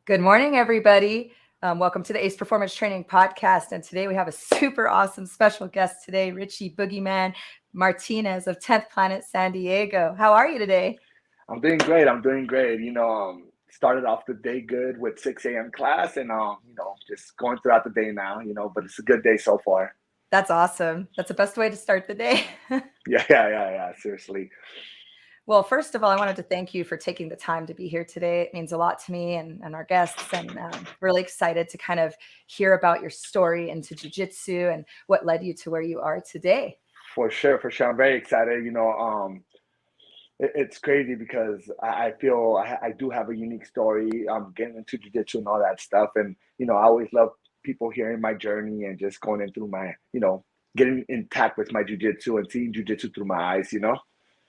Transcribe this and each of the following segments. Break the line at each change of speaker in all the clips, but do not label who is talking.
Good morning, everybody. Welcome to the Ace Performance Training Podcast. And today we have a super awesome special guest today, Richie Boogeyman Martinez of 10th Planet San Diego. How are you today?
I'm doing great. I'm doing great. Started off the day good with 6 a.m. class and, just going throughout the day now, but it's a good day so far.
That's awesome. That's the best way to start the day.
Yeah. Seriously.
Well, first of all, I wanted to thank you for taking the time to be here today. It means a lot to me and our guests, and really excited to kind of hear about your story into jiu-jitsu and what led you to where you are today.
For sure. For sure. I'm very excited. It's crazy because I feel I do have a unique story, getting into jiu-jitsu and all that stuff. And, I always love people hearing my journey and just going in through my, getting intact with my jiu-jitsu and seeing jiu-jitsu through my eyes.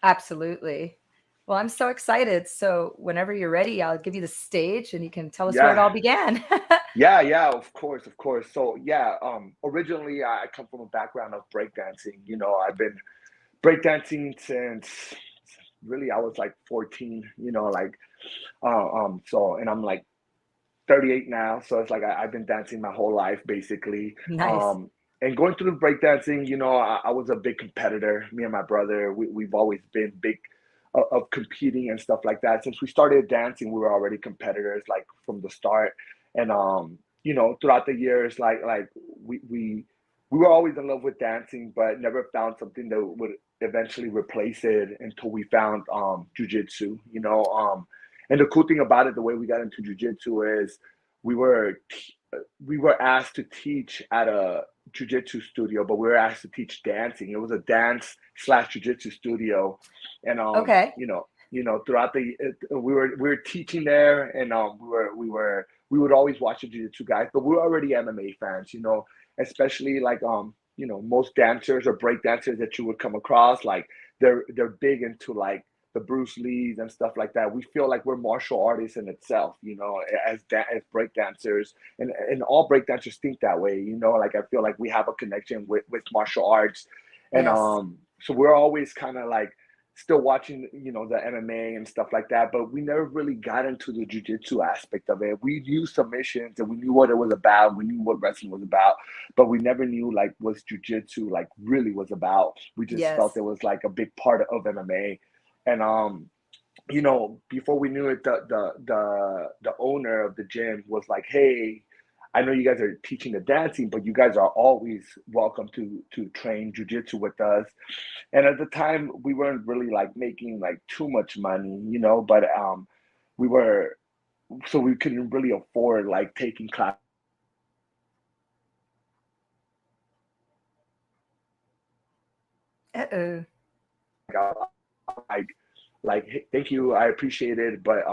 Absolutely. Well, I'm so excited. So, whenever you're ready, I'll give you the stage and you can tell us where it
Yeah.
all began.
Yeah, of course. So yeah, originally I come from a background of breakdancing. I've been breakdancing since really I was like 14. And I'm like 38 now, so it's like I've been dancing my whole life basically.
Nice.
And going through the breakdancing, I was a big competitor. Me and my brother, we've always been big of competing and stuff like that. Since we started dancing, we were already competitors, like from the start. And throughout the years, like we were always in love with dancing, but never found something that would eventually replace it until we found jujitsu. And the cool thing about it, the way we got into jujitsu is we were we were asked to teach at a jujitsu studio, but we were asked to teach dancing. It was a dance slash jujitsu studio, and
Okay.
throughout we were teaching there, and we would always watch the jujitsu guys, but we were already MMA fans, especially like most dancers or break dancers that you would come across, like they're big into like the Bruce Lees and stuff like that. We feel like we're martial artists in itself, as break dancers, and all break dancers think that way, Like I feel like we have a connection with martial arts, and
Yes.
so we're always kind of like still watching, the MMA and stuff like that, but we never really got into the jujitsu aspect of it. We knew submissions and we knew what it was about. We knew what wrestling was about, but we never knew like what jujitsu like really was about. We just felt
Yes.
it was like a big part of MMA. And before we knew it, the owner of the gym was like, "Hey, I know you guys are teaching the dancing, but you guys are always welcome to train jujitsu with us." And at the time, we weren't really like making like too much money, but we were so we couldn't really afford like taking classes with him. So we were like,
Uh-oh.
like, "Hey, thank you, I appreciate it," but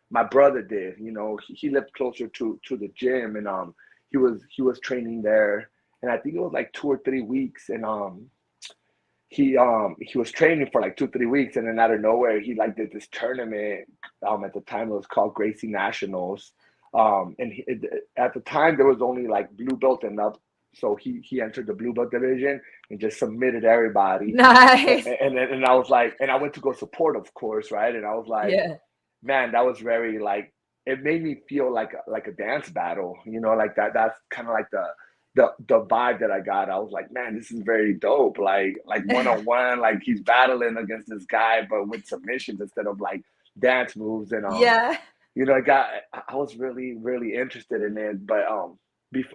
my brother did, he lived closer to the gym, and he was training there, and I think it was like 2 or 3 weeks, and he was training for like 2 3 weeks, and then out of nowhere he like did this tournament. At the time it was called Gracie Nationals, and at the time there was only like blue belt and up, so he entered the blue belt division and just submitted everybody.
Nice.
And I was like, and I went to go support, of course, right? And I was like,
Yeah.
man, that was very like, it made me feel like a dance battle, like that's kind of like the vibe that I got. I was like, man, this is very dope. Like one on one, like he's battling against this guy, but with submissions instead of like dance moves. And
Yeah.
I was really really interested in it, but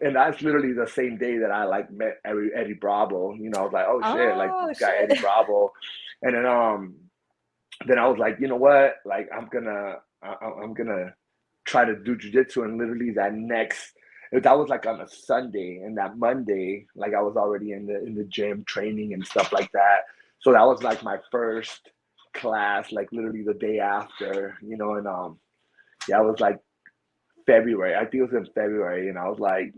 and that's literally the same day that I like met Eddie Bravo. I was like, oh shit, like
Oh,
this guy
shit.
Eddie Bravo, and then I was like, you know what, like I'm gonna try to do jujitsu, and literally that was like on a Sunday, and that Monday, like I was already in the gym training and stuff like that. So that was like my first class, like literally the day after, and yeah, it was like February. I think it was in February, and I was like,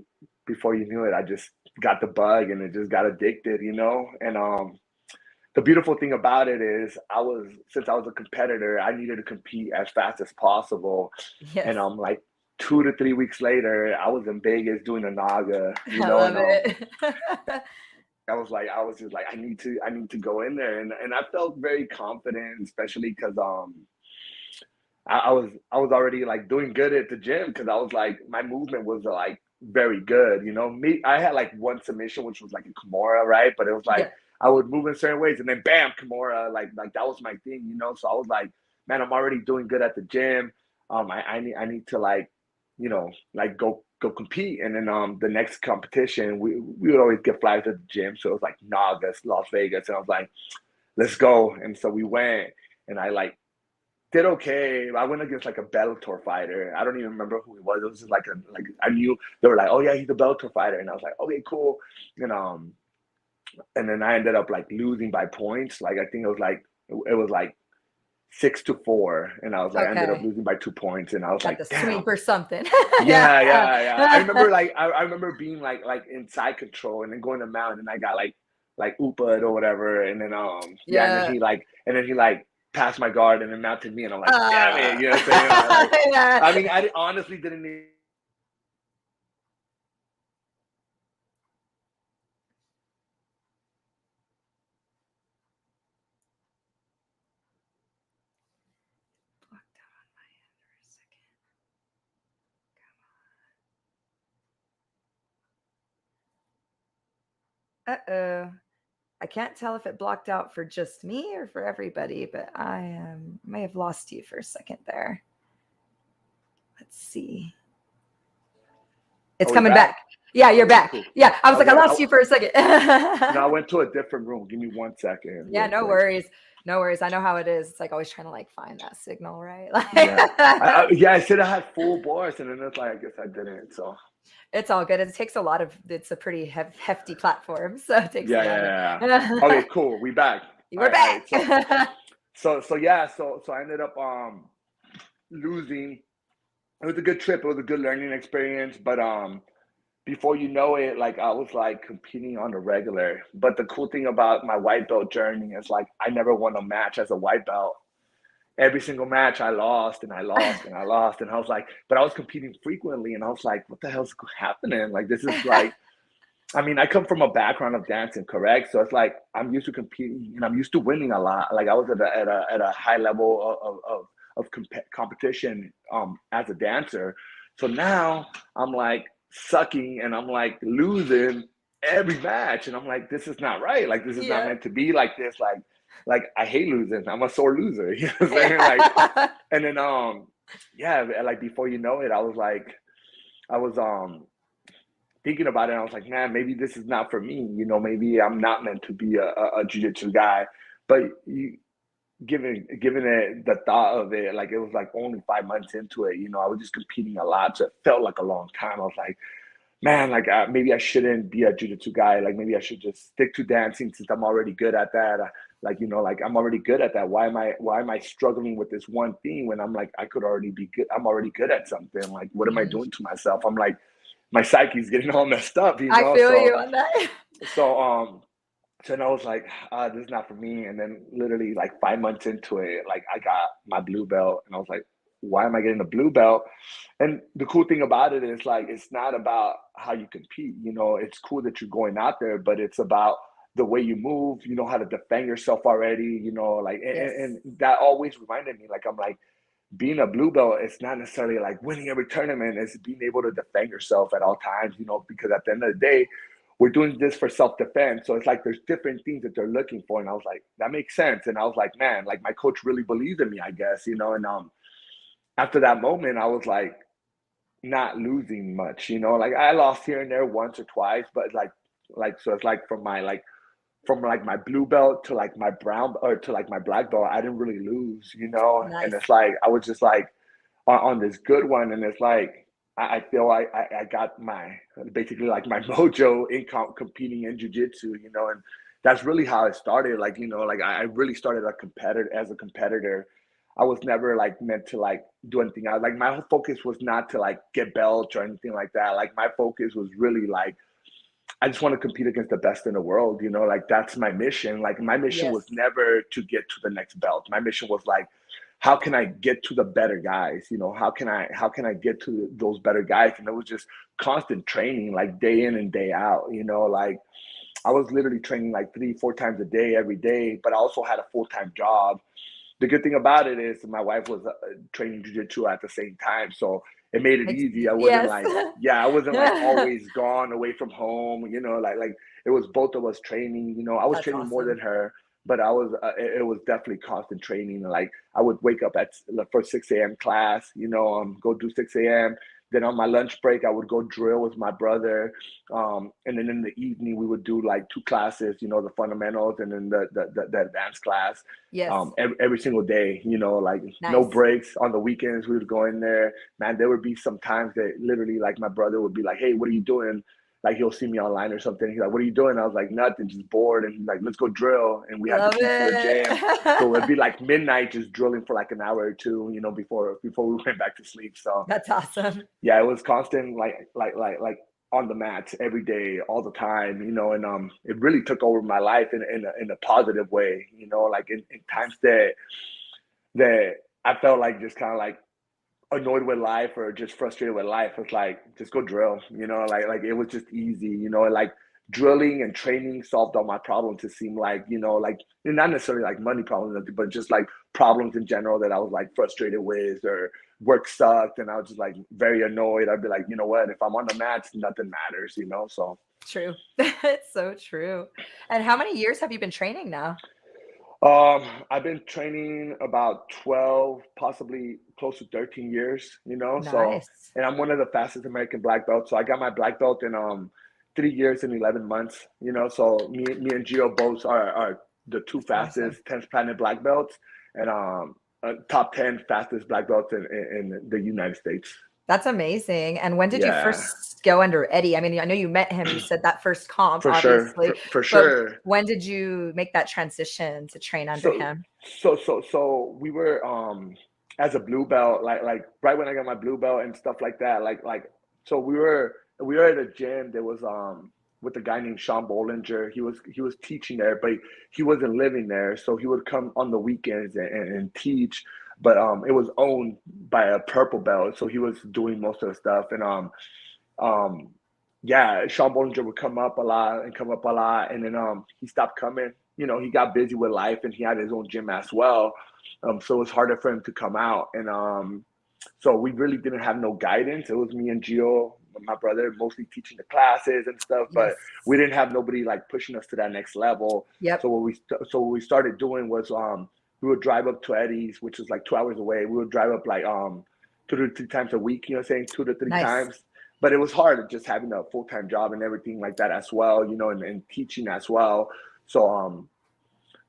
before you knew it, I just got the bug, and it just got addicted, and the beautiful thing about it is since I was a competitor, I needed to compete as fast as possible.
Yes.
And like 2 to 3 weeks later, I was in Vegas doing a Naga,
I
and
love it.
I was just like, I need to go in there, and I felt very confident, especially because I was already like doing good at the gym because I was like my movement was like very good. Me, I had like one submission which was like a Kimura, right? But it was like
Yeah.
I would move in certain ways and then bam, Kimura, like that was my thing. So I was like, man, I'm already doing good at the gym. I need to like, like go compete. And then the next competition we would always get flyers at the gym. So it was like Nagas, Las Vegas, and I was like, let's go. And so we went and I like did okay. I went against like a Bellator fighter. I don't even remember who he was. It was just like I knew they were like, oh yeah, he's a Bellator fighter, and I was like, okay, cool. And and then I ended up like losing by points. Like I think it was like 6-4, and I was like, I ended up
Okay.
losing by 2 points, and I was
Got
like,
the sweep
damn.
or something.
Yeah,
Yeah.
yeah, yeah. I remember like I remember being like inside control and then going to mount and I got like Upa or whatever and then yeah and then
Yeah.
he like passed my guard and then mounted me and I'm like damn it,
Uh,
you know what I'm saying?
yeah.
I mean honestly didn't need
Blocked out on my end for a second. Uh-oh. I can't tell if it blocked out for just me or for everybody, but I may have lost you for a second there. Let's see. It's
Are we
coming
back?
back. Yeah, you're
Okay,
back.
cool.
Yeah, I was like, I
Okay,
lost you for a second.
no, I went to a different room. Give me 1 second
Yeah,
real
no
quick.
worries. No worries. I know how it is. It's like always trying to like find that signal, right?
Yeah.
Like,
Yeah, I said I had full bars and then it's like I guess I didn't. So
it's all good. It takes a lot of. It's a pretty hefty platform, so it takes a
yeah,
lot
yeah,
of.
yeah. Okay, cool. We back.
You
All
were
right, all right. So
back.
so yeah, so I ended up losing. It was a good trip. It was a good learning experience, but before you know it, like I was like competing on the regular. But the cool thing about my white belt journey is like I never won a match as a white belt. Every single match I lost and I lost and I lost and I was like, but I was competing frequently and I was like, what the hell's happening? Like this is like I mean, I come from a background of dancing, correct? So it's like I'm used to competing and I'm used to winning a lot. Like I was at a high level of competition as a dancer. So now I'm like sucking and I'm like losing every match, and I'm like, this is not right. Like this is not
Yeah.
meant to be like this. Like I hate losing. I'm a sore loser. You know what I'm saying? Like,
Yeah.
and then yeah, like before you know it, I was thinking about it, I was like, man, maybe this is not for me. Maybe I'm not meant to be a jiu-jitsu guy. But given it the thought of it, like it was like only 5 months into it. I was just competing a lot, so it felt like a long time. I was like, man, like maybe I shouldn't be a jiu-jitsu guy. Like maybe I should just stick to dancing since I'm already good at that. Like I'm already good at that. Why am I struggling with this one thing when I'm like I could already be good? I'm already good at something. Like what am I
Mm.
doing to myself? I'm like my psyche's getting all messed up,
I feel
So
you on that.
so so then I was like, this is not for me. And then literally like 5 months into it, like I got my blue belt and I was like, why am I getting a blue belt? And the cool thing about it is like it's not about how you compete. It's cool that you're going out there, but it's about the way you move, how to defend yourself already, like
Yes.
and that always reminded me, like I'm like being a blue belt, it's not necessarily like winning every tournament, it's being able to defend yourself at all times, because at the end of the day, we're doing this for self-defense. So it's like there's different things that they're looking for. And I was like, that makes sense. And I was like, man, like my coach really believes in me, I guess, and after that moment, I was like not losing much, like I lost here and there once or twice, but like so it's like from my blue belt to like my brown or to like my black belt, I didn't really lose, and
Nice.
it's like I was just like on this good one, and it's like I feel like I got my basically like my mojo in competing in jujitsu, and that's really how it started. Like like I really started a competitor as a competitor. I was never like meant to like do anything. I like my whole focus was not to like get belts or anything like that. Like my focus was really like I just want to compete against the best in the world, like that's my mission. Like my mission was
Yes.
never to get to the next belt. My mission was like, how can I get to the better guys? How can I get to those better guys? And it was just constant training, like day in and day out, like I was literally training like 3, 4 times a day, every day, but I also had a full-time job the good thing about it is my wife was training jiu-jitsu at the same time, so it made it easy. I wasn't
Yes.
like, yeah, I wasn't like always gone away from home, you know, like it was both of us training. You know, I was
That's
training more than
awesome.
her, but I was it was definitely constant training. Like I would wake up at for 6 a.m. class, you know, go do 6 a.m. Then on my lunch break, I would go drill with my brother, and then in the evening we would do like two classes, you know, the fundamentals and then the advanced class,
Yes.
every single day, you know, like no
Nice.
breaks. On the weekends we would go in there. Man, there would be some times that literally like my brother would be like, hey, what are you doing? Like he'll see me online or something. He's like, what are you doing? I was like, nothing, just bored. And he's like, let's go drill. And we had the
Love
keys to the gym. So it'd
it.
be like midnight just drilling for like an hour or two, you know, before we went back to sleep. So
That's awesome.
yeah, it was constant like on the mats every day, all the time, you know, and it really took over my life in a positive way, you know, like in times that I felt like just kind of like annoyed with life or just frustrated with life. It's like just go drill, you know, like it was just easy, you know, like drilling and training solved all my problems. It seemed like, you know, like not necessarily like money problems, but just like problems in general that I was like frustrated with or work sucked and I was just like very annoyed. I'd be like, you know what, if I'm on the mats, nothing matters, you know. So
True. It's so true. And how many years have you been training now?
I've been training about 12, possibly close to 13 years, you know. So,
Nice.
and I'm one of the fastest American black belts. So I got my black belt in 3 years and 11 months, you know. So me and Gio both are the two
That's awesome.
fastest 10th planet black belts and top 10 fastest black belts in the United States.
That's amazing. And when did you
Yeah,
first go under Eddie? I mean, I know you met him. You said that first comp,
for sure,
obviously,
for
but
sure.
when did you make that transition to train under
So
him?
so we were as a blue belt, like right when I got my blue belt and stuff like that, like so we were at a gym that was with a guy named Sean Bollinger. He was teaching there, but he wasn't living there, so he would come on the weekends and teach. But it was owned by a purple belt, so he was doing most of the stuff. And um yeah, Sean Bollinger would come up a lot and come up a lot, and then he stopped coming. You know, he got busy with life and he had his own gym as well. So it was harder for him to come out. And so we really didn't have no guidance. It was me and Gio, my brother, mostly teaching the classes and stuff, but we
Yes.
didn't have nobody like pushing us to that next level.
Yep.
So what we started doing was we would drive up to Eddie's, which is like 2 hours away. We would drive up like 2 to 3 times a week, you know, saying 2 to 3
Nice.
times. But it was hard just having a full-time job and everything like that as well, you know, and teaching as well. So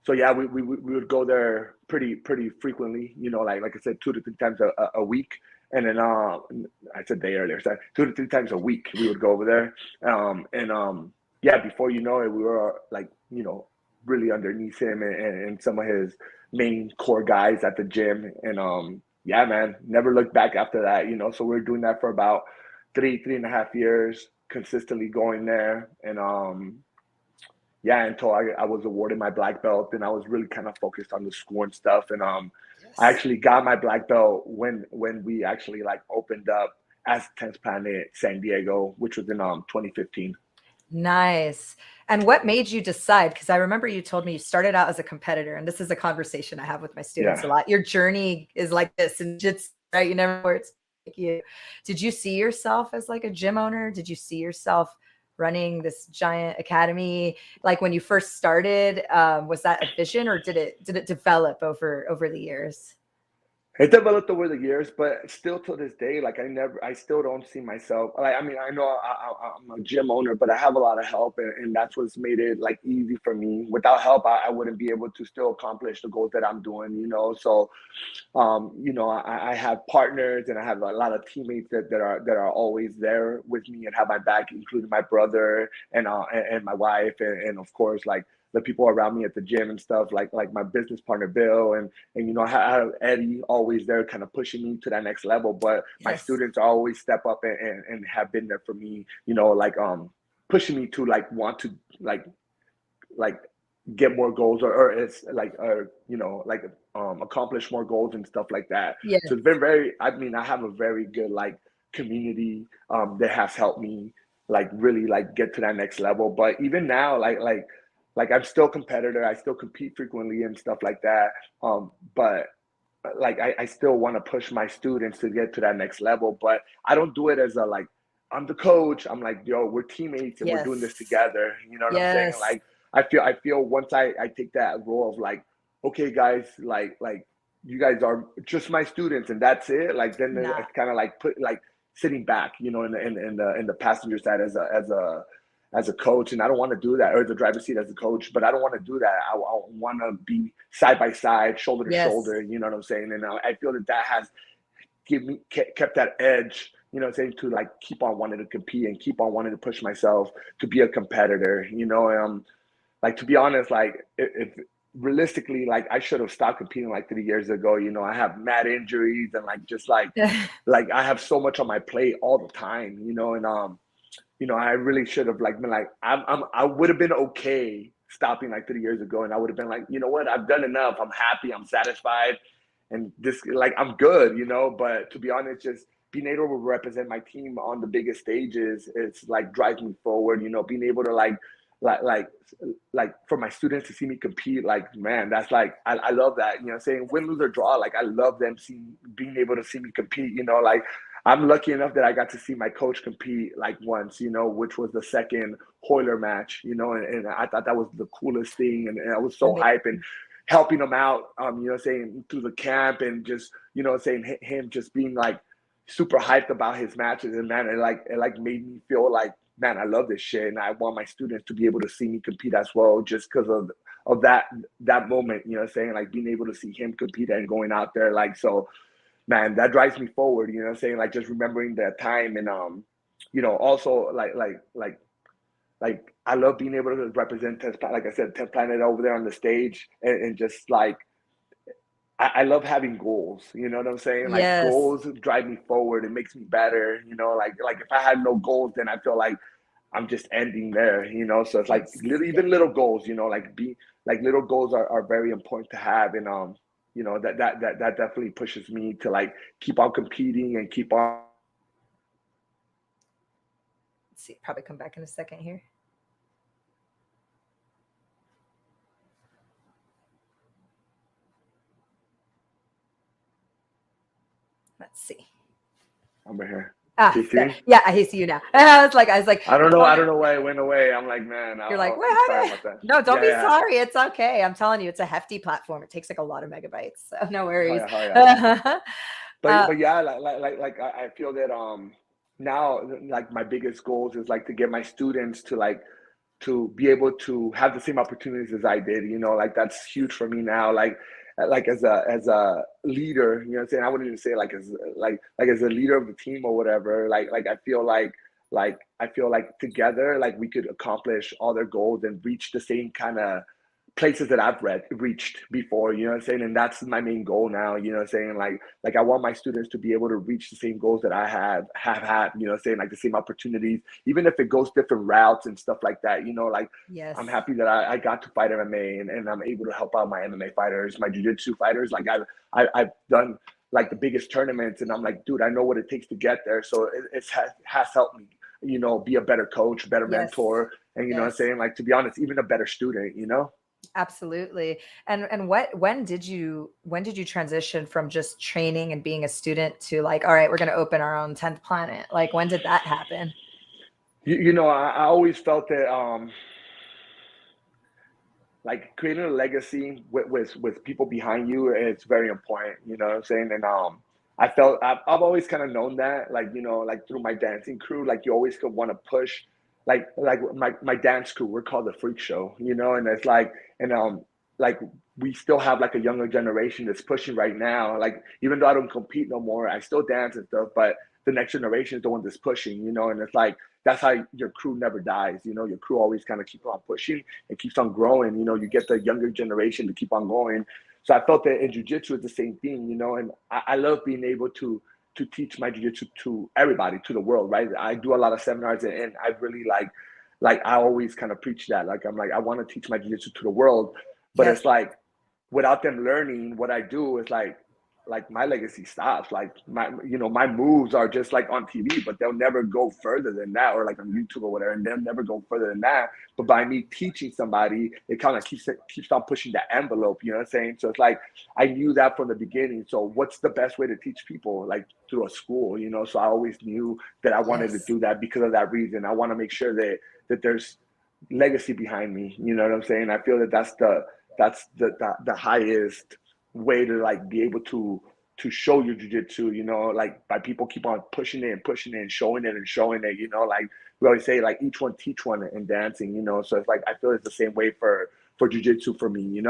so yeah, we would go there pretty frequently, you know, like I said, 2 to 3 times a week. And then I said day earlier, so 2 to 3 times a week we would go over there. And yeah, before you know it, we were like, you know, really underneath him and some of his main core guys at the gym. And yeah, man, never looked back after that, you know. So we were doing that for about 3.5 years, consistently going there. And yeah, until I was awarded my black belt, and I was really kind of focused on the school and stuff. And I
Yes.
actually got my black belt when we actually like opened up as 10th Planet San Diego, which was in 2015.
Nice. And what made you decide? Because I remember you told me you started out as a competitor, and this is a conversation I have with my students a
Yeah.
lot. Your journey is like this in jits, right? You never know where it's take you. Did you see yourself as like a gym owner? Did you see yourself running this giant academy? Like when you first started, was that a vision, or did it develop over the years?
It developed over the years, but still to this day, like I still don't see myself. Like, I mean, I know I'm a gym owner, but I have a lot of help, and that's what's made it like easy for me. Without help, I wouldn't be able to still accomplish the goals that I'm doing, you know. So, you know, I have partners and I have a lot of teammates that are always there with me and have my back, including my brother and my wife and of course like the people around me at the gym and stuff like my business partner Bill and you know I have Eddie always there kind of pushing me to that next level. But my
Yes.
students always step up and have been there for me, you know, like pushing me to like want to like get more goals or it's like or you know like accomplish more goals and stuff like that.
Yeah.
So it's been very, I mean, I have a very good like community that has helped me like really like get to that next level. But even now, like like I'm still a competitor. I still compete frequently and stuff like that. But like I still want to push my students to get to that next level, but I don't do it as a like I'm the coach. I'm like, yo, we're teammates and we're doing this
Yes.
together. You know what I'm saying?
Yes.
Like I feel once I take that role of like, okay, guys, like you guys are just my students and that's it. Like then
Nah.
it's kind of like put like sitting back, you know, in the passenger side as a coach, and I don't want to do that, or the driver's seat as a coach, but I don't want to do that. I want to be side by side, shoulder to
Yes.
shoulder. You know what I'm saying? And I feel that has kept that edge. You know what I'm saying, to like keep on wanting to compete and keep on wanting to push myself to be a competitor. You know, like to be honest, like if realistically, like I should have stopped competing like 3 years ago. You know, I have mad injuries and like just like I have so much on my plate all the time. You know, and I really should have like been like I would have been okay stopping like 3 years ago, and I would have been like, you know what, I've done enough. I'm happy. I'm satisfied, and this like I'm good, you know. But to be honest, just being able to represent my team on the biggest stages, it's like drives me forward. You know, being able to like like like for my students to see me compete, like man, that's like I love that. You know, saying win, lose or draw, like I love them being able to see me compete. You know, like I'm lucky enough that I got to see my coach compete like once, you know, which was the second Hoyler match, you know, and I thought that was the coolest thing. And I was so
Amazing.
hype and helping him out, you know, saying through the camp and just, you know, saying him just being like super hyped about his matches. And man, it like made me feel like, man, I love this shit. And I want my students to be able to see me compete as well, just because of that moment, you know, saying like being able to see him compete and going out there. Like, so man, that drives me forward, you know what I'm saying? Like just remembering that time and you know, also like I love being able to represent like I said, 10th Planet over there on the stage and just like I love having goals, you know what I'm saying? Like
Yes.
goals drive me forward, it makes me better, you know, like if I had no goals, then I feel like I'm just ending there, you know. So it's like
Yeah.
even little goals, you know, like little goals are very important to have, and you know that definitely pushes me to like keep on competing and keep on.
Let's see. Probably come back in a second here. Let's see.
I'm right here.
Ah,
Do you see
there.
me?
Yeah, I see you now. I was like,
I don't
the
know.
phone.
I don't know why it went away. I'm like, man,
You're like, what?
I'm sorry
How did?
about that.
No, don't
Yeah,
be
yeah.
sorry. It's okay. I'm telling you, it's a hefty platform. It takes like a lot of megabytes. So no
Oh
worries.
yeah, oh yeah.
uh,
But yeah, like I feel that now like my biggest goals is like to get my students to be able to have the same opportunities as I did. You know, like that's huge for me now. Like as a leader, you know what I'm saying? I wouldn't even say like as as a leader of the team or whatever. Like I feel like together like we could accomplish all their goals and reach the same kind of places that I've reached before, you know what I'm saying? And that's my main goal now, you know what I'm saying? Like I want my students to be able to reach the same goals that I have had, you know what I'm saying? Like the same opportunities, even if it goes different routes and stuff like that, you know, like
yes.
I'm happy that I got to fight MMA and I'm able to help out my MMA fighters, my jiu-jitsu fighters. Like I've done like the biggest tournaments and I'm like, dude, I know what it takes to get there. So it has helped me, you know, be a better coach, better
Yes.
mentor. And you know what I'm
Yes.
saying? Like, to be honest, even a better student, you know?
Absolutely. And when did you transition from just training and being a student to like, all right, we're going to open our own 10th planet? Like when did that happen?
You know, I always felt that like creating a legacy with people behind you, it's very important. You know what I'm saying? And I've always kind of known that, like you know, like through my dancing crew, like you always could want to push, like my dance crew, we're called the Freak Show. You know, and it's like and like we still have like a younger generation that's pushing right now. Like even though I don't compete no more, I still dance and stuff, but the next generation is the one that's pushing. You know, and it's like that's how your crew never dies. You know, your crew always kind of keep on pushing. It keeps on growing. You know, you get the younger generation to keep on going. So I felt that in jujitsu is the same thing, you know, and I love being able to teach my jujitsu to everybody, to the world, right? I do a lot of seminars and I really like I always kind of preach that. Like I'm like, I want to teach my jujitsu to the world, but
Yes.
it's like without them learning what I do, it's like like my legacy stops. Like my moves are just like on TV, but they'll never go further than that, or like on YouTube or whatever, and they'll never go further than that. But by me teaching somebody, it kind of keeps on pushing that envelope. You know what I'm saying? So it's like I knew that from the beginning. So what's the best way to teach people? Like through a school, So I always knew that I wanted to
Yes.
do that because of that reason. I want to make sure that there's legacy behind me. You know what I'm saying? I feel that that's the highest way to like be able to show your jiu-jitsu, like by people keep on pushing it and pushing it and showing it and showing it, like we always say, like each one teach one in dancing, so it's like I feel it's the same way for jiu-jitsu for me.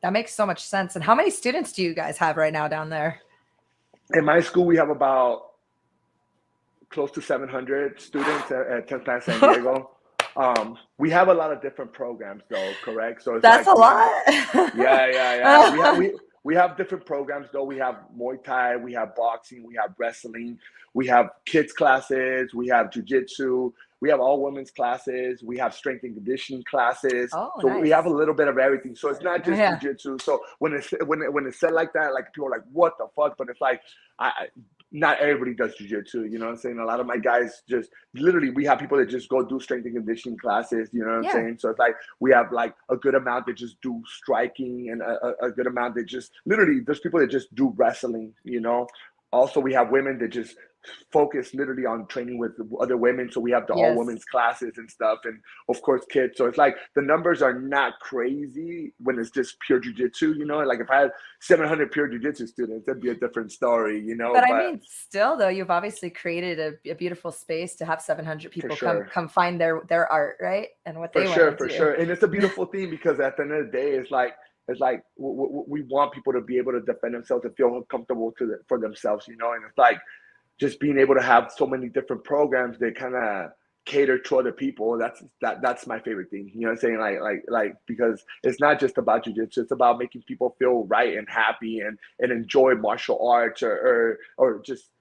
That makes so much sense. And how many students do you guys have right now down there?
In my school we have about close to 700 students at 10th Planet San Diego. We have a lot of different programs though, correct? So it's
That's
like
a lot.
yeah. We have different programs though. We have Muay Thai, we have boxing, we have wrestling, we have kids classes, we have jiu-jitsu, we have all women's classes, we have strength and conditioning classes.
Oh,
So we have a
nice.
little bit of everything. So it's not just
Yeah.
jiu-jitsu. So when it's said like that, like people are like, what the fuck? But it's like not everybody does jiu-jitsu, you know what I'm saying? A lot of my guys just literally, we have people that just go do strength and conditioning classes, you know what I'm
Yeah.
saying? So it's like we have like a good amount that just do striking, and a good amount that just literally, there's people that just do wrestling. Also we have women that just focus literally on training with other women, so we have the all
Yes.
women's classes and stuff, and of course kids. So it's like the numbers are not crazy when it's just pure jiu-jitsu. Like if I had 700 pure jiu-jitsu students, that'd be a different story.
But I
But
mean, still though, you've obviously created a beautiful space to have 700
for
people come
sure.
find their art, right? And what
For
they want
sure,
to
for
do.
sure. And it's a beautiful thing because at the end of the day, it's like we want people to be able to defend themselves and feel comfortable for themselves, and it's like just being able to have so many different programs that kind of cater to other people. That's my favorite thing. You know what I'm saying? Like because it's not just about jiu-jitsu, it's about making people feel right and happy and enjoy martial arts, or just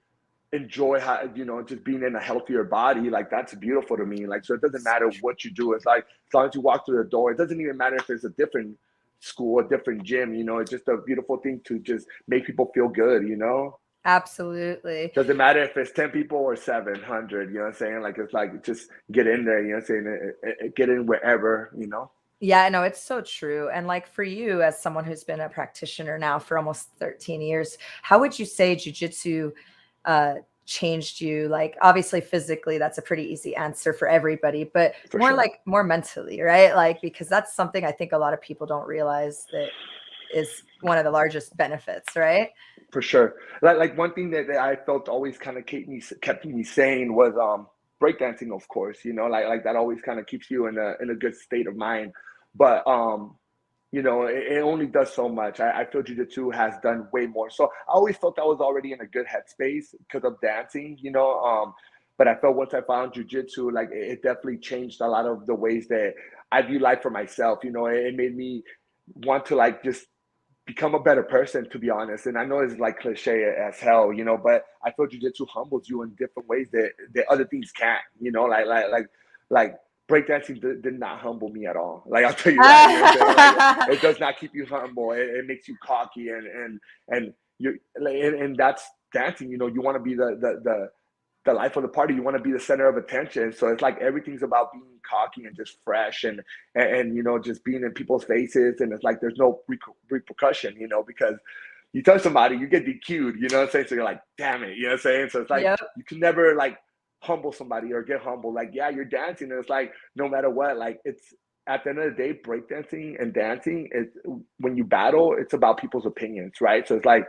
enjoy how just being in a healthier body. Like that's beautiful to me. Like, so it doesn't matter what you do. It's like as long as you walk through the door, it doesn't even matter if it's a different school, a different gym. It's just a beautiful thing to just make people feel good.
Absolutely.
Doesn't matter if it's 10 people or 700. You know what I'm saying? Like it's like just get in there. You know what I'm saying? Get in wherever.
Yeah, no, it's so true. And like for you, as someone who's been a practitioner now for almost 13 years, how would you say jujitsu changed you? Like obviously physically, that's a pretty easy answer for everybody, but
For sure.
more mentally, right? Like because that's something I think a lot of people don't realize that is one of the largest benefits, right?
For sure. Like one thing that I felt always kind of kept me sane was breakdancing, of course. Like that always kind of keeps you in a good state of mind. But it only does so much. I feel jiu-jitsu has done way more. So I always felt I was already in a good headspace because of dancing. But I felt once I found jiu-jitsu, like it definitely changed a lot of the ways that I view life for myself. It made me want to like just become a better person, to be honest. And I know it's like cliche as hell, but I feel jujitsu humbles you in different ways that other things can't. Like breakdancing did not humble me at all. Like I'll tell you that. You know what I'm saying? Like it does not keep you humble. It makes you cocky and you like, and that's dancing. You want to be the life of the party. You want to be the center of attention. So it's like everything's about being cocky and just fresh and just being in people's faces. And it's like there's no repercussion, because you touch somebody, you get DQ'd. You know what I'm saying? So you're like, damn it. You know what I'm saying? So it's like
Yep.
you can never like humble somebody or get humble. Like, yeah, you're dancing. And it's like no matter what, like it's at the end of the day, breakdancing and dancing is when you battle, it's about people's opinions, right? So it's like,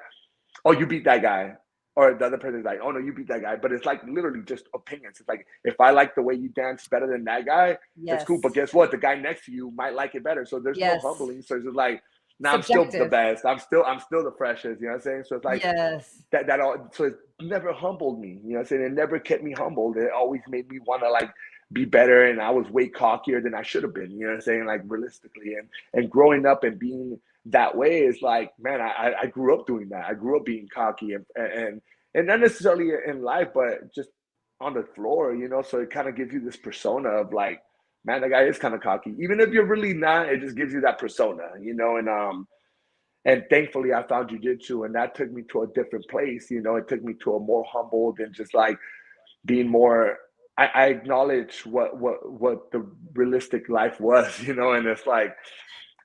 oh, you beat that guy. Or the other person's like, oh no, you beat that guy. But it's like literally just opinions. It's like, if I like the way you dance better than that guy, it's cool. But
Yes.
guess what? The guy next to you might like it better. So there's no
Yes.
humbling. So it's just like, now I'm still the
Subjective.
best. I'm still the freshest. You know what I'm saying? So it's like
Yes.
that all. So it never humbled me. You know what I'm saying? It never kept me humbled. It always made me want to like be better. And I was way cockier than I should have been. You know what I'm saying? Like realistically, and growing up and being that way is like, man, I grew up doing that. I grew up being cocky and not necessarily in life, but just on the floor. So it kind of gives you this persona of like, man, that guy is kind of cocky. Even if you're really not, it just gives you that persona. And And thankfully I found jujitsu, and that took me to a different place. You know, it took me to a more humbled and just like being more. I acknowledge what the realistic life was, you know, and it's like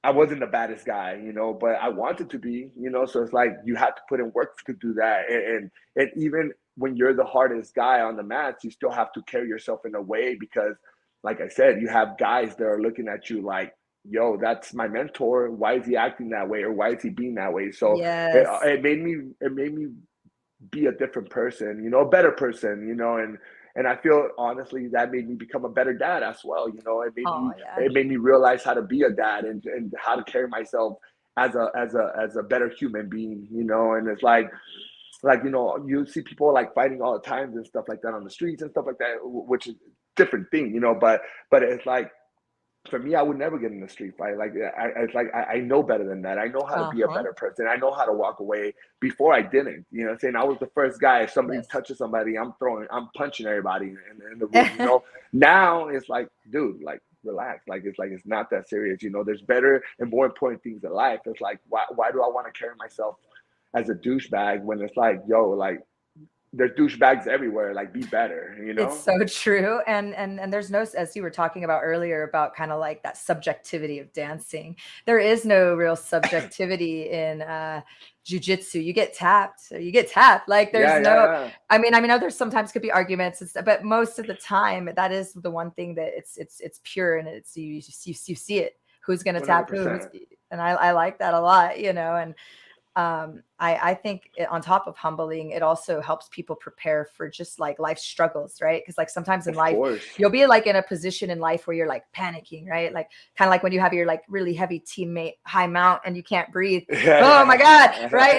I wasn't the baddest guy, you know, but I wanted to be, you know. So it's like you have to put in work to do that, and even when you're the hardest guy on the mats, you still have to carry yourself in a way because, like I said, you have guys that are looking at you like, "Yo, that's my mentor. Why is he acting that way, or why is he being that way?" So
Yes.
it made me be a different person, you know, a better person, you know, and I feel honestly that made me become a better dad as well. You know,
Oh yeah.
it made me realize how to be a dad and how to carry myself as a better human being, you know. And it's like, you know, you see people like fighting all the time and stuff like that on the streets and stuff like that, which is different thing, you know, but it's like for me, I would never get in a street fight. Like it's like I know better than that. I know how to be a
Uh-huh.
better person. I know how to walk away. Before I didn't. You know what I'm saying? I was the first guy. If somebody
Yes.
touches somebody, I'm punching everybody in the room. You know. Now it's like, dude, like relax. Like it's not that serious. You know, there's better and more important things in life. It's like why do I want to carry myself as a douchebag when it's like, yo, like there's douchebags everywhere. Like be better. You
It's
know.
so true. And there's no, as you were talking about earlier about kind of like that subjectivity of dancing. There is no real subjectivity in jujitsu. You get tapped, or you get tapped. Like there's
Yeah,
no,
yeah,
I mean, there sometimes could be arguments and stuff, but most of the time that is the one thing that it's pure, and it's you see it. Who's gonna tap who?
100%.
And I like that a lot, you know. And I think on top of humbling, it also helps people prepare for just like life struggles, right? Because like sometimes in
Of
life,
course.
you'll be like in a position in life where you're like panicking, right? Like kind of like when you have your like really heavy teammate high mount and you can't breathe. Oh my God. Right.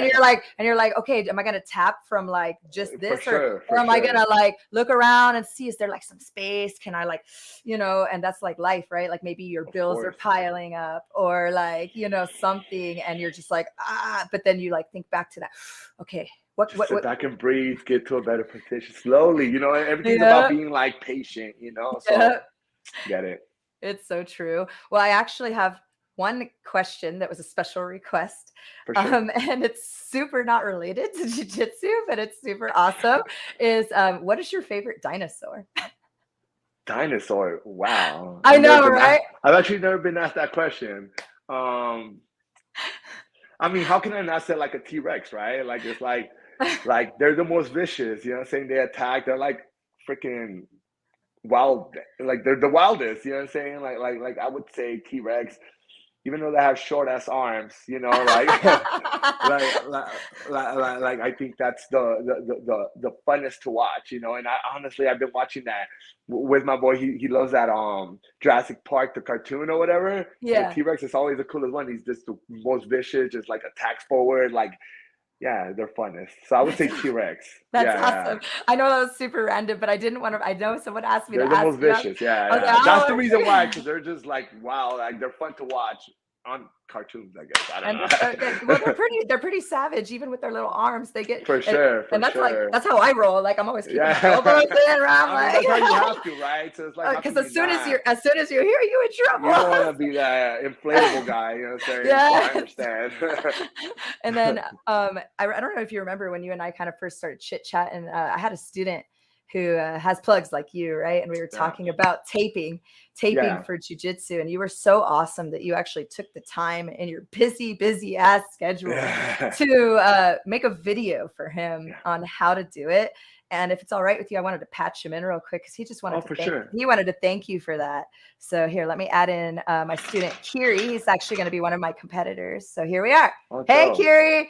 And you're like, okay, am I gonna tap from like just
For
this,
sure,
or
for
am I
sure.
gonna like look around and see is there like some space? Can I like, you know, and that's like life, right? Like maybe your
Of
bills are
course.
piling up or like, you know, something, and you're just like, but then you like think back to that. Okay,
Just sit
what?
back and breathe, get to a better position slowly. You know, everything's about
Yeah,
being like patient, you know?
yeah,
So get it.
it's so true. Well, I actually have one question that was a special request,
For sure.
and it's super not related to jujitsu, but it's super awesome. Is what is your favorite dinosaur?
Dinosaur. Wow.
I know, right?
I've actually never been asked that question. Um, I mean, how can I not say like a T-Rex, right? Like it's like they're the most vicious, you know what I'm saying? They attack, they're like freaking wild, like they're the wildest, you know what I'm saying? Like I would say T-Rex, even though they have short ass arms, you know, like like, like, like I think that's the funnest to watch, you know. And I honestly I've been watching that with my boy. He loves that Jurassic Park, the cartoon or whatever. And
Yeah,
T Rex is always the coolest one. He's just the most vicious, just like attacks forward, like yeah, they're funnest. So I would
that's
say T Rex.
that's
Yeah, yeah.
awesome. I know that was super random, but I didn't want to. I know someone asked me
They're
to
the
ask
most
you.
vicious. Yeah,
I was
yeah.
like,
That's the
oh,
reason why, because they're just like wow, like they're fun to watch on cartoons. I guess I don't
and they're so good. Well,
know.
they're pretty savage, even with their little arms. They get
For
and,
sure, for
and that's like
sure.
that's how I roll. Like I'm always keeping my elbows
Yeah.
in around
I mean, that's how you
like
have to, right? So it's like, how
because
can you not?
as soon as you're here, you in
You don't want
trouble.
to be that inflatable guy, you know what I'm saying? So I
Yes.
understand.
And then I don't know if you remember when you and I kind of first started chit chatting. I had a student who has plugs like you, right? And we were
Yeah.
talking about taping
Yeah.
for jujitsu, and you were so awesome that you actually took the time in your busy ass schedule
Yeah.
to make a video for him
Yeah.
on how to do it. And if it's all right with you, I wanted to patch him in real quick because
Oh, for sure.
he wanted to thank you for that. So here, let me add in my student Kiri. He's actually going to be one of my competitors. So here we are.
Oh,
Hey,
dope.
Kiri.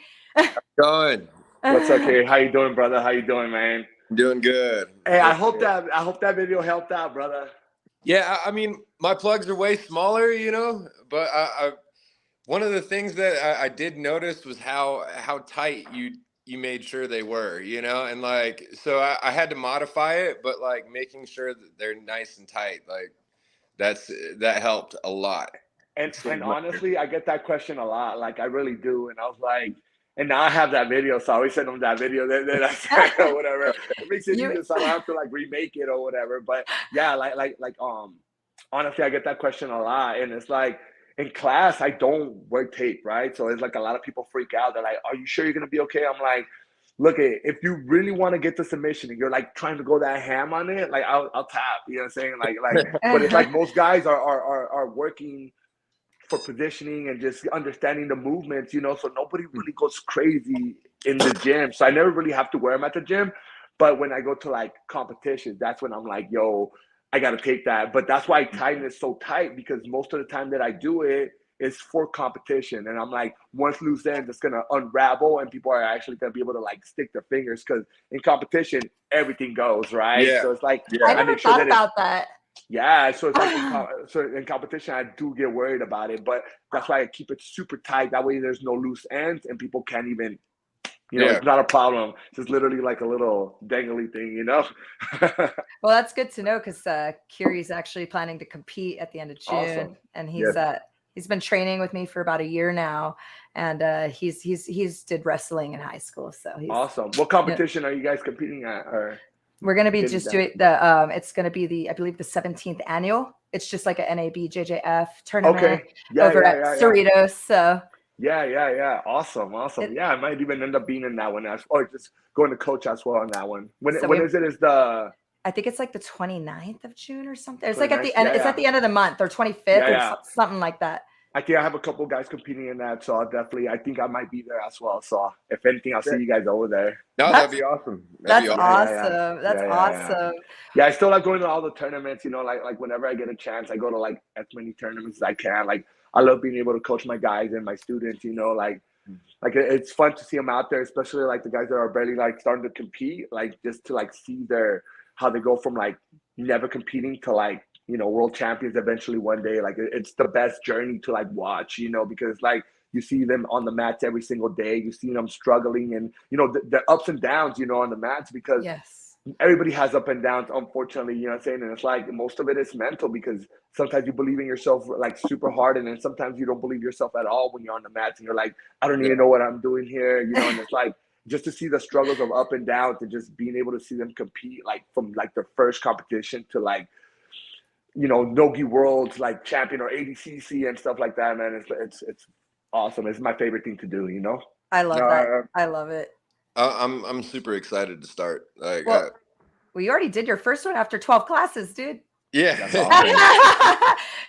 Going.
What's okay? How you doing, brother? How you doing, man?
Doing good.
Hey,
Doing good.
I hope that video helped out, brother.
Yeah, I mean, my plugs are way smaller, you know, but one of the things that I did notice was how tight you made sure they were, you know, and like so I had to modify it, but like making sure that they're nice and tight, like that helped a lot.
And
Saved my-
honestly, I get that question a lot. Like I really do. And I was like, and now I have that video, so I always send them that video that I sent or whatever. It makes it
You
easier, so I don't have to like remake it or whatever. But yeah, like honestly, I get that question a lot, and it's like in class, I don't wear tape, right? So it's like a lot of people freak out. They're like, "Are you sure you're gonna be okay?" I'm like, "Look, if you really want to get the submission and you're like trying to go that ham on it, like I'll tap." You know what I'm saying? But it's like most guys are working for positioning and just understanding the movements, you know. So nobody really goes crazy in the gym. So I never really have to wear them at the gym. But when I go to like competitions, that's when I'm like, yo, I got to take that. But that's why tighten is so tight, because most of the time that I do it is for competition. And I'm like, once loose ends, it's going to unravel and people are actually going to be able to like stick their fingers, because in competition, everything goes, right?
Yeah.
So it's like,
Yeah.
I never thought about that.
yeah, so it's like so in competition, I do get worried about it, but that's why I keep it super tight. That way, there's no loose ends, and people can't even, you know,
Yeah.
it's not a problem. It's just literally like a little dangly thing, you know.
Well, that's good to know, because Kiri's actually planning to compete at the end of June,
Awesome.
and
Yes.
he's been training with me for about a year now, and he's did wrestling in high school, so he's
Awesome. What competition are you guys competing at? Or
we're gonna be
getting
just
done?
doing the it's gonna be the, I believe, the 17th annual. It's just like a NAB JJF tournament
Okay. Yeah,
over
yeah,
at
yeah, yeah.
Cerritos. So
Yeah. Awesome.
it,
Yeah, I might even end up being in that one or just going to coach as well on that one. When
so
when is it? Is the
I think it's like the 29th of June or something. It's like at
29th?
the end.
Yeah,
It's at
yeah.
the end of the month, or 25th,
Yeah,
or
yeah.
something like that.
I think I have a couple guys competing in that, so I think I might be there as well. So if anything, I'll see you guys over there.
No, that'd be awesome. That'd
That's
be awesome.
awesome. That's awesome.
Yeah, I still like going to all the tournaments, you know, like whenever I get a chance, I go to like as many tournaments as I can. Like I love being able to coach my guys and my students, you know, like it's fun to see them out there, especially like the guys that are barely like starting to compete, like just to like see how they go from like never competing to like, you know, world champions eventually one day. Like it's the best journey to like watch, you know, because like you see them on the mats every single day. You see them struggling and, you know, the ups and downs, you know, on the mats, because
Yes.
everybody has up and downs, unfortunately, you know what I'm saying? And it's like most of it is mental, because sometimes you believe in yourself like super hard, and then sometimes you don't believe yourself at all when you're on the mats and you're like, I don't even know what I'm doing here, you know. And it's like just to see the struggles of up and downs and just being able to see them compete, like from like their first competition to like, you know, Nogi Worlds like champion or ADCC and stuff like that, man. It's awesome. It's my favorite thing to do, you know.
I love that. I love it.
I'm super excited to start. Like,
well, you already did your first one after 12 classes, dude.
yeah.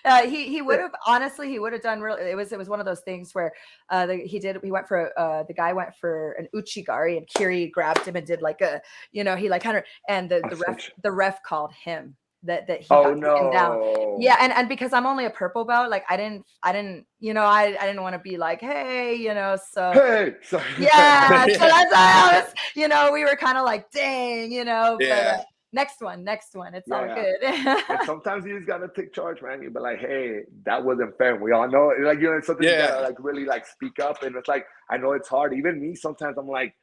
Awesome.
He would have, honestly, he would have done really. It was one of those things where he went for the guy went for an uchigari, and Kiri grabbed him and did like a, you know, he like kind of, and the ref called him that he got taken down. Yeah, and because I'm only a purple belt, like I didn't, you know, I didn't want to be like, hey, you know, so
hey,
yeah, so that's why I was, you know, we were kind of like, dang, you know,
Yeah.
but next one, it's all
Yeah.
good.
And sometimes you just gotta take charge, man. You be like, hey, that wasn't fair. We all know, like, you know, it's something you gotta like really like speak up. And it's like, I know it's hard. Even me, sometimes I'm like,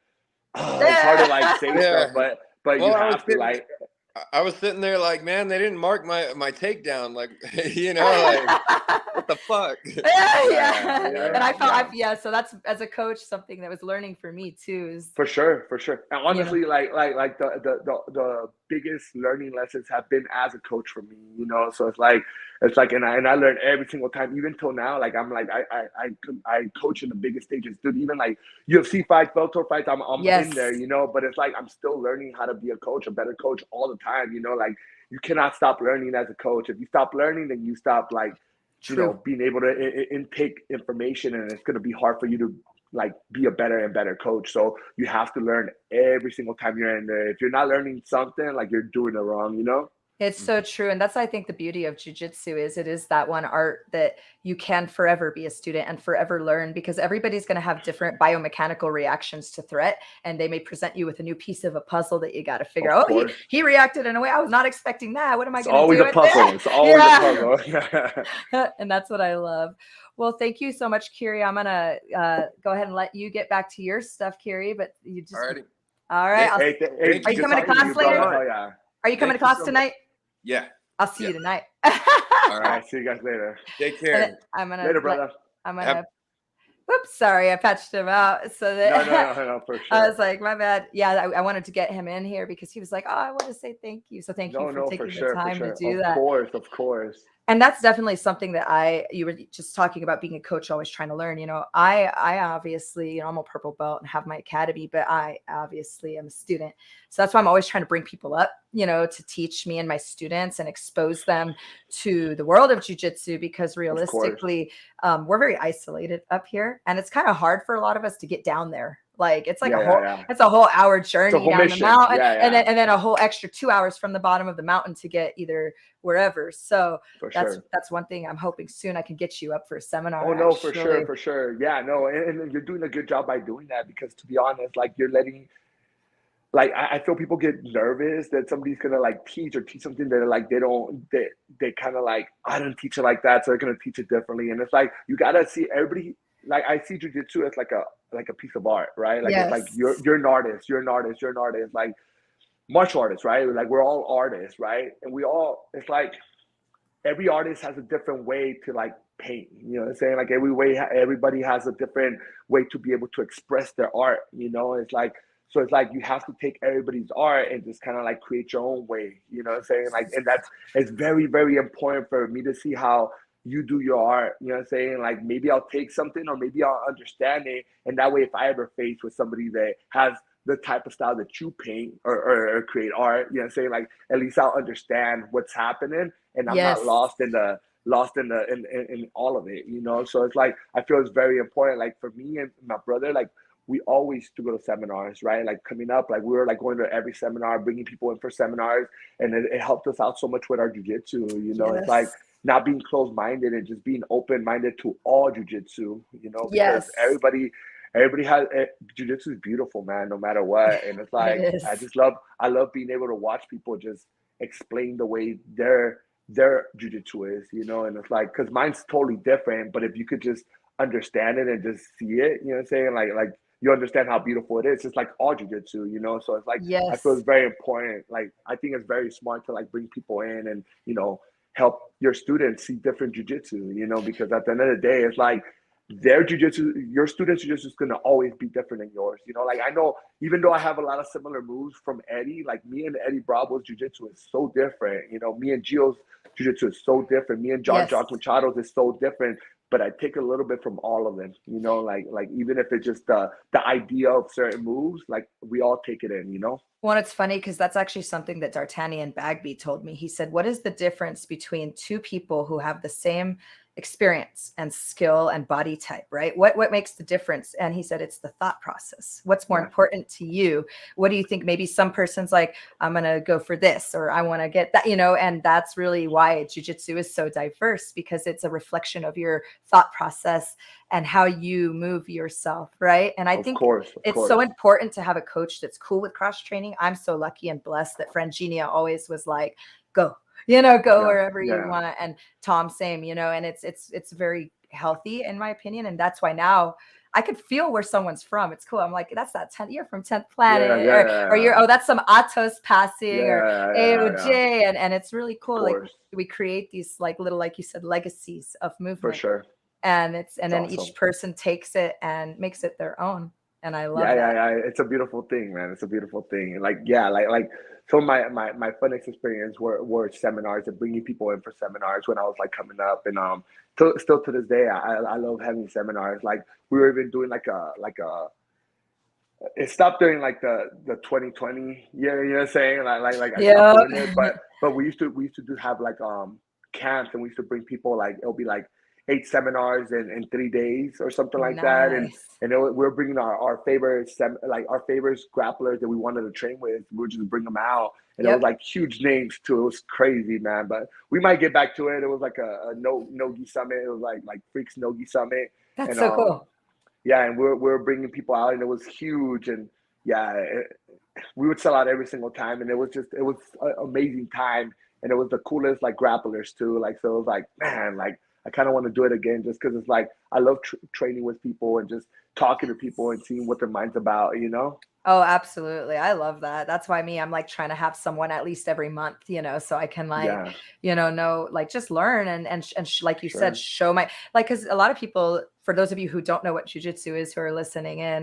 oh, it's hard to like say stuff, but
Well,
you have to like.
I was sitting there like, man, they didn't mark my takedown. Like, you know, like, what the fuck?
Yeah. And I felt, so that's, as a coach, something that was learning for me too. Is
For sure. And honestly, you know, like the biggest learning lessons have been as a coach for me, you know. So it's like, and I learn every single time, even till now. Like I'm like I coach in the biggest stages, dude. Even like UFC fights, Bellator fights, I'm in there, you know. But it's like I'm still learning how to be a coach, a better coach all the time, you know. Like you cannot stop learning as a coach. If you stop learning, then you stop like, you know, being able to intake information, and it's going to be hard for you to like be a better and better coach. So you have to learn every single time you're in there. If you're not learning something, like you're doing it wrong, you know?
It's so true. And that's, I think, the beauty of jiu-jitsu is it is that one art that you can forever be a student and forever learn, because everybody's going to have different biomechanical reactions to threat. And they may present you with a new piece of a puzzle that you got to figure out. Oh, he reacted in a way I was not expecting that. What am I going to do?
It's always a puzzle.
And that's what I love. Well, thank you so much, Kiri. I'm going to go ahead and let you get back to your stuff, Kiri, but you just, all right. Are you coming to class later? Are you coming to class tonight?
Yeah.
I'll see you tonight.
All right. See you guys later.
Take care.
Later, brother.
Oops, sorry, I patched him out so that
no, for sure.
I was like, my bad. Yeah, I wanted to get him in here because he was like, oh, I want to say thank you. So thank you for taking the time to do that.
Of course.
And that's definitely something that you were just talking about being a coach, always trying to learn. I obviously, I'm a purple belt and have my academy, but I obviously am a student. So that's why I'm always trying to bring people up, to teach me and my students and expose them to the world of jujitsu, because
Of course.
realistically, we're very isolated up here, and it's kind of hard for a lot of us to get down there. Like
Yeah, yeah, yeah.
it's a whole hour
It's a
journey
whole
down the
mission.
mountain,
Yeah,
and
yeah,
then a whole extra 2 hours from the bottom of the mountain to get either wherever. So
for
that's
sure.
that's one thing I'm hoping soon I can get you up for a
Oh
seminar,
no, for sure,
actually.
for sure. Yeah, no, and you're doing a good job by doing that because to be honest, like you're letting like I feel people get nervous that somebody's gonna like teach or teach something that like they kind of like I don't teach it like that, so they're gonna teach it differently. And it's like you gotta see everybody. Like I see jujitsu as like a piece of art, right? Like it's like
Yes.
you're an artist, you're an artist, you're an artist. Like martial artists, right? Like we're all artists, right? And we all it's like every artist has a different way to like paint. You know what I'm saying? Like everybody has a different way to be able to express their art. It's like so it's like you have to take everybody's art and just kind of like create your own way. You know what I'm saying? Like and that's it's very very important for me to see how you do your art. You know what I'm saying? Like maybe I'll take something or maybe I'll understand it, and that way if I ever face with somebody that has the type of style that you paint or create art, you know what I'm saying? Like at least I'll understand what's happening and I'm not
Yes.
lost in all of it. So it's like I feel it's very important. Like for me and my brother, like we always used to go to seminars, right? Like coming up, like we were like going to every seminar, bringing people in for seminars, and it helped us out so much with our jujitsu. It's like
Yes.
not being closed-minded and just being open-minded to all jujitsu. Because
Yes.
everybody has jujitsu is beautiful, man, no matter what. And it's
It
like
is.
I love being able to watch people just explain the way their jujitsu is. And it's like because mine's totally different, but if you could just understand it and just see it, you know what I'm saying? Like you understand how beautiful it is. It's like all jujitsu. So it's like I feel
Yes.
it's very important. Like I think it's very smart to like bring people in and help your students see different jujitsu. Because at the end of the day, it's like their jujitsu, your students' jujitsu is gonna always be different than yours. Like I know, even though I have a lot of similar moves from Eddie, like me and Eddie Bravo's jujitsu is so different. Me and Gio's jujitsu is so different. Me and
Yes.
Jock Machado's is so different. But I take a little bit from all of them. Like even if it's just the idea of certain moves, like we all take it in.
Well, it's funny because that's actually something that D'Artagnan Bagby told me. He said, "What is the difference between two people who have the same experience and skill and body type, right? What makes the difference?" And he said, "It's the thought process. What's more
Yeah,
important to you? What do you think? Maybe some person's like, I'm gonna go for this, or I want to get that, and that's really why jujitsu is so diverse, because it's a reflection of your thought process and how you move yourself, right? And I
of
think
course, of
it's so
course.
important to have a coach that's cool with cross training. I'm so lucky and blessed that friend Genia always was like, go, go
Yeah,
wherever you
yeah.
want. And Tom, same, and it's very healthy in my opinion. And that's why now I could feel where someone's from. It's cool. I'm like, that's that 10th, you're from 10th
Yeah,
Planet,
yeah,
or
yeah,
you're, oh, that's some Atos passing, or
yeah, yeah, yeah.
AOJ. And it's really
Of
cool. Like
course,
we create these like little, like you said, legacies of
for
movement.
sure.
And
It's
then
awesome.
each person takes it and makes it their own. And I
Yeah,
love
yeah,
that.
yeah. It's a beautiful thing, man. It's a beautiful thing. And like, yeah, like so my funnest experience were seminars and bringing people in for seminars when I was like coming up, and still to this day, I love having seminars. Like we were even doing like a it stopped during like the 2020 year, you know what I'm saying? Like I stopped
Yeah.
doing it, but we used to do have like camps, and we used to bring people, like it'll be like 8 seminars in 3 days or something like that. and
Nice.
and we're bringing our favorite like our favorite grapplers that we wanted to train with. We would just bring them out, and it was
Yep.
like huge names too. It was crazy, man. But we might get back to it. It was like a Nogi summit. It was like Freaks Nogi summit.
That's
And
so cool.
yeah, and we're bringing people out, and it was huge. And yeah, we would sell out every single time, and it was an amazing time, and it was the coolest like grapplers too. Like so, it was like, man, like I kind of want to do it again, just because it's like I love training with people and just talking to people and seeing what their mind's about.
Oh, absolutely. I love that. That's why I'm like trying to have someone at least every month, so I can like,
Yeah,
know, like just learn like you said,
sure.
show my, like, cause a lot of people, for those of you who don't know what jujitsu is, who are listening in,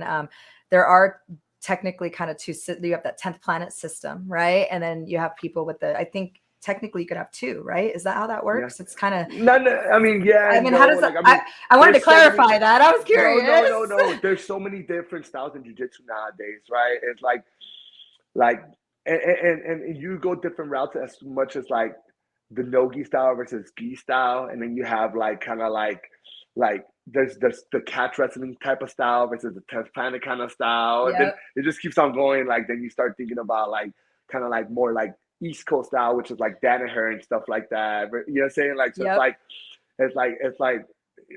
there are technically kind of you have that 10th planet system, right? And then you have people with I think technically you could have 2, right? Is that how that works? It's kind of.
No, I mean, yeah.
I mean,
no,
how does
like,
that?
I mean,
I wanted to
there's so many-
clarify that. I was curious.
No. There's so many different styles in jiu-jitsu nowadays, right? It's like, and you go different routes as much as like the no-gi style versus gi style, and then you have like kind of like there's the catch wrestling type of style versus the 10th planet kind of style, and then
Yep.
it just keeps on going. Like then you start thinking about like kind of like more like East Coast style, which is like Danaher and stuff like that. But, you know what I'm saying? Like so
Yep.
it's like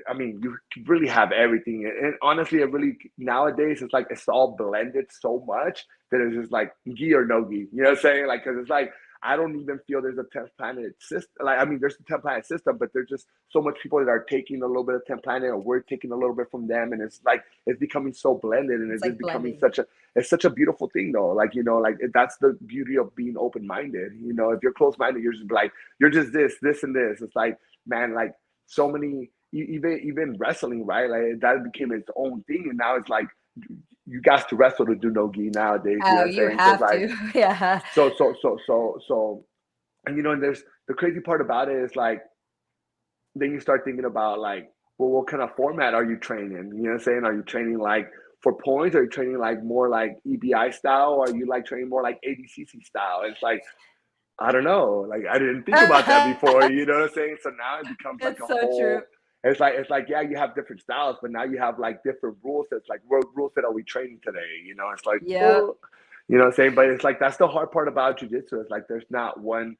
I mean, you really have everything, and honestly, it really nowadays it's like it's all blended so much that it's just like gi or no gi. You know what I'm saying? Like, because it's like I don't even feel there's a 10th planet system. Like, I mean, there's a 10th planet system, but there's just so much people that are taking a little bit of 10th planet, or we're taking a little bit from them, and it's like it's becoming so blended, and it's
like
just becoming
blending.
it's such a beautiful thing, though. Like, you know, like that's the beauty of being open minded. You know, if you're closed minded, you're just like you're just this, and this. It's like, man, like so many. Even wrestling, right? Like that became its own thing, and now it's like you got to wrestle to do no gi nowadays. You know
Oh,
what I'm
you
saying? So it's
have
like
to. Yeah.
so, and you know, and there's the crazy part about it is like then you start thinking about like, well, what kind of format are you training? You know what I'm saying? Are you training like for points? Are you training like more like EBI style? Or are you like training more like ADCC style? It's like I don't know. Like I didn't think about that before. You know what I'm saying? So now it becomes like
It's
a
so
whole.
true.
It's like yeah, you have different styles, but now you have like different rule sets. Like what rule set are we training today? You know, it's like
Yep.
oh, you know what I'm saying. But it's like that's the hard part about jujitsu. It's like there's not one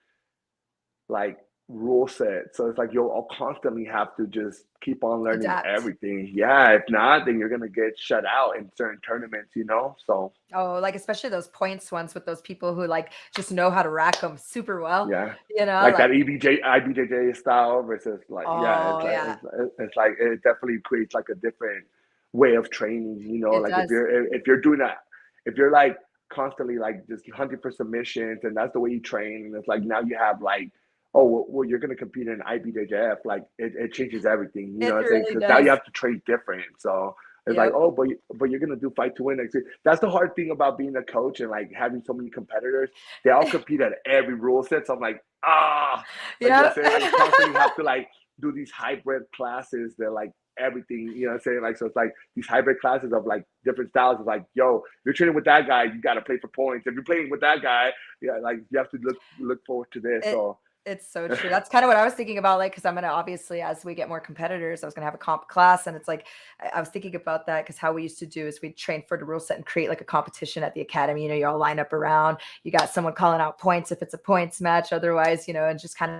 like rule set. So it's like you'll constantly have to just keep on learning
Adapt.
everything. Yeah, if not, then you're gonna get shut out in certain tournaments. You know, so
Oh, like especially those points ones with those people who like just know how to rack them super well.
yeah.
You know,
Like
like
that IBJJ style versus like yeah,
oh yeah,
it's like it definitely creates like a different way of training. You know,
it
like
does.
if you're doing that, if you're like constantly like just hunting for submissions and that's the way you train, and it's like now you have like oh well you're gonna compete in IBJJF, like it changes everything. You know
It
what I'm saying?
really
Because now you
does.
have to train different. So it's like,
Yep.
oh, but you're gonna do fight to win next week. That's the hard thing about being a coach and like having so many competitors. They all compete at every rule set. So I'm like, like you're
Yep.
saying, like you constantly have to like do these hybrid classes. They're like everything, you know what I'm saying? Like so it's like these hybrid classes of like different styles of like, yo, if you're training with that guy, you gotta play for points. If you're playing with that guy, yeah, like you have to look forward to this.
It
So
it's so true. That's kind of what I was thinking about, like, because I'm gonna obviously, as we get more competitors, I was gonna have a comp class, and it's like I was thinking about that because how we used to do is we'd train for the rule set and create like a competition at the academy. You know, you all line up around. You got someone calling out points if it's a points match, otherwise, you know, and just kind of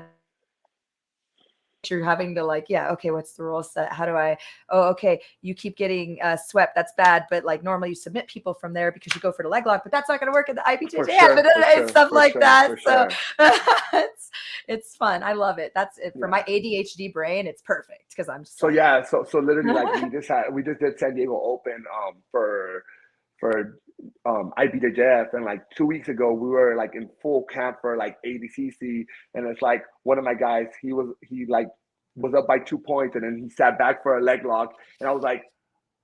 you're having to like, yeah, okay, what's the rule set? How do I, oh, okay, you keep getting swept. That's bad. But like normally you submit people from there because you go for the leg lock, but that's not going to work at the
for
IBJJ.
sure,
But
for
it's
sure,
stuff
for
like
sure,
that.
for
So
sure.
it's fun. I love it. That's it for
Yeah.
my ADHD brain. It's perfect because I'm just
So
like,
yeah, so literally like we just did San Diego Open for IBJJF, and like 2 weeks ago we were like in full camp for like ADCC, and it's like one of my guys he like was up by 2 points and then he sat back for a leg lock, and I was like,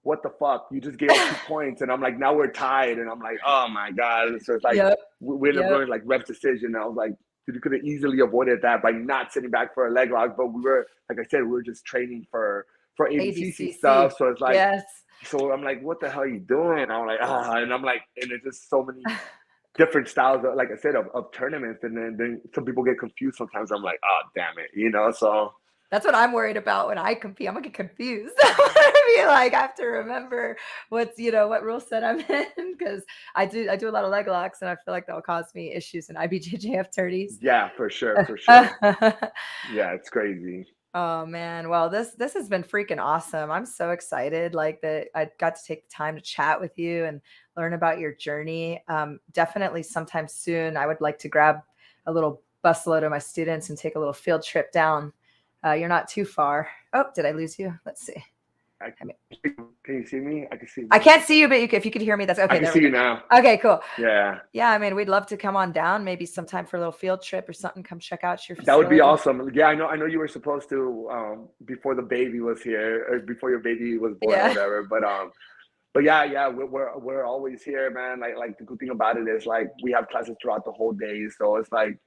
what the fuck, you just gave up 2 points, and I'm like, now we're tied, and I'm like, oh my god. So it's like
yep,
we ended up
yep.
going like ref decision, and I was like, dude, you could have easily avoided that by not sitting back for a leg lock, but we were, like I said, we were just training for ADCC
ADCC.
stuff. So it's like,
Yes.
so I'm like, what the hell are you doing? I'm like, and I'm like, and it's just so many different styles, of, like I said, of tournaments, and then some people get confused sometimes. I'm like, oh damn it, you know. So
That's what I'm worried about when I compete. I'm gonna get confused. I'm gonna be like, I have to remember what's, you know, what rule set I'm in because I do a lot of leg locks, and I feel like that will cause me issues in IBJJF tourneys.
yeah, for sure, for sure. Yeah, it's crazy.
Oh man, well this has been freaking awesome. I'm so excited like that I got to take the time to chat with you and learn about your journey. Definitely sometime soon I would like to grab a little busload of my students and take a little field trip down. You're not too far. Oh, did I lose you? Let's see.
Can you see me? I can see.
I can't see you, but if you could hear me, that's okay.
I can see you now.
Okay, cool.
Yeah.
Yeah, I mean, we'd love to come on down, maybe sometime for a little field trip or something. Come check out your facility.
That would be awesome. Yeah, I know you were supposed to before the baby was here, or before your baby was born, or whatever. But yeah, we're always here, man. Like the good thing about it is like we have classes throughout the whole day, so it's like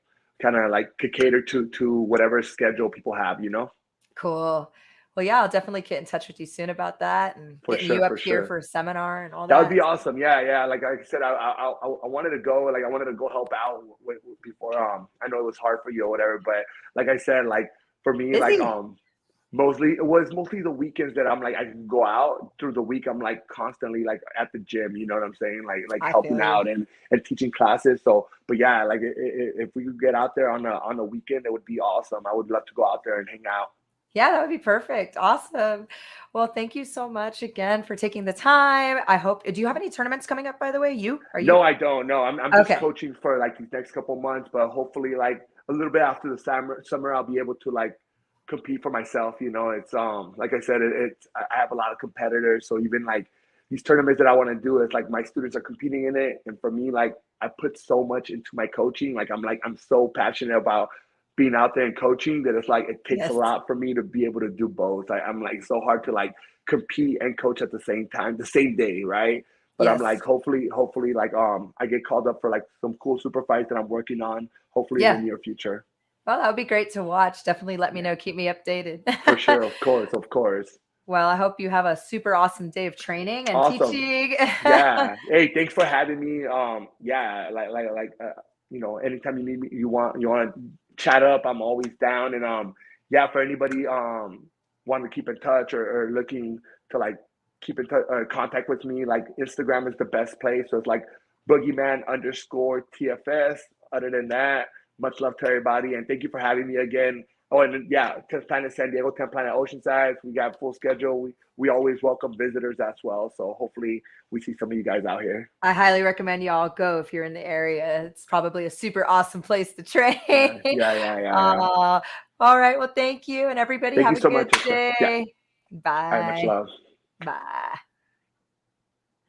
kind of like cater to whatever schedule people have, you know?
Cool. Well, yeah, I'll definitely get in touch with you soon about that and
For
getting you
sure,
up
for
here
sure.
for a seminar and all
That would
that.
be awesome. Yeah, yeah. Like I said, I wanted to go. Like I wanted to go help out before. I know it was hard for you or whatever, but like I said, like for me, like
Busy.
mostly the weekends that I'm like I can go out. Through the week I'm like constantly like at the gym, you know what I'm saying, like
I
helping
feel you.
out and teaching classes. So but yeah, like if we could get out there on a weekend, it would be awesome. I would love to go out there and hang out.
Yeah, that would be perfect. Awesome. Well, thank you so much again for taking the time. I hope, do you have any tournaments coming up, by the way? Are you?
No, I don't. No, I'm just
Okay.
coaching for like these next couple months, but hopefully, like a little bit after the summer, I'll be able to like compete for myself. You know, it's like I said, it's I have a lot of competitors, so even like these tournaments that I want to do, it's like my students are competing in it, and for me, like I put so much into my coaching. Like I'm so passionate about being out there and coaching that it's like it takes a
Yes.
lot for me to be able to do both. I'm like so hard to like compete and coach at the same time, the same day, right? But I'm
Yes.
like, hopefully, like I get called up for like some cool super fights that I'm working on, hopefully in the
Yeah.
near future.
Well, that would be great to watch. Definitely let me
Yeah,
know. Keep me updated.
for sure, of course, of course.
Well, I hope you have a super awesome day of training and
Awesome.
teaching.
Yeah. Hey, thanks for having me. Yeah, you know, anytime you need me, you want to chat up, I'm always down. And yeah, for anybody wanting to keep in touch or looking to like keep in touch contact with me, like Instagram is the best place. So it's like Boogeyman underscore TFS. Other than that, much love to everybody, and thank you for having me again. Oh, and then, yeah, 10th Planet San Diego, 10th Planet Oceanside. We got full schedule. We always welcome visitors as well. So hopefully we see some of you guys out here.
I highly recommend y'all go if you're in the area. It's probably a super awesome place to train.
Yeah, yeah, yeah, yeah, yeah.
uh, all right. Well, thank you. And everybody
Thank you
have a
so
good
much, sister. Yeah,
day.
I much
Bye.
love.
Bye.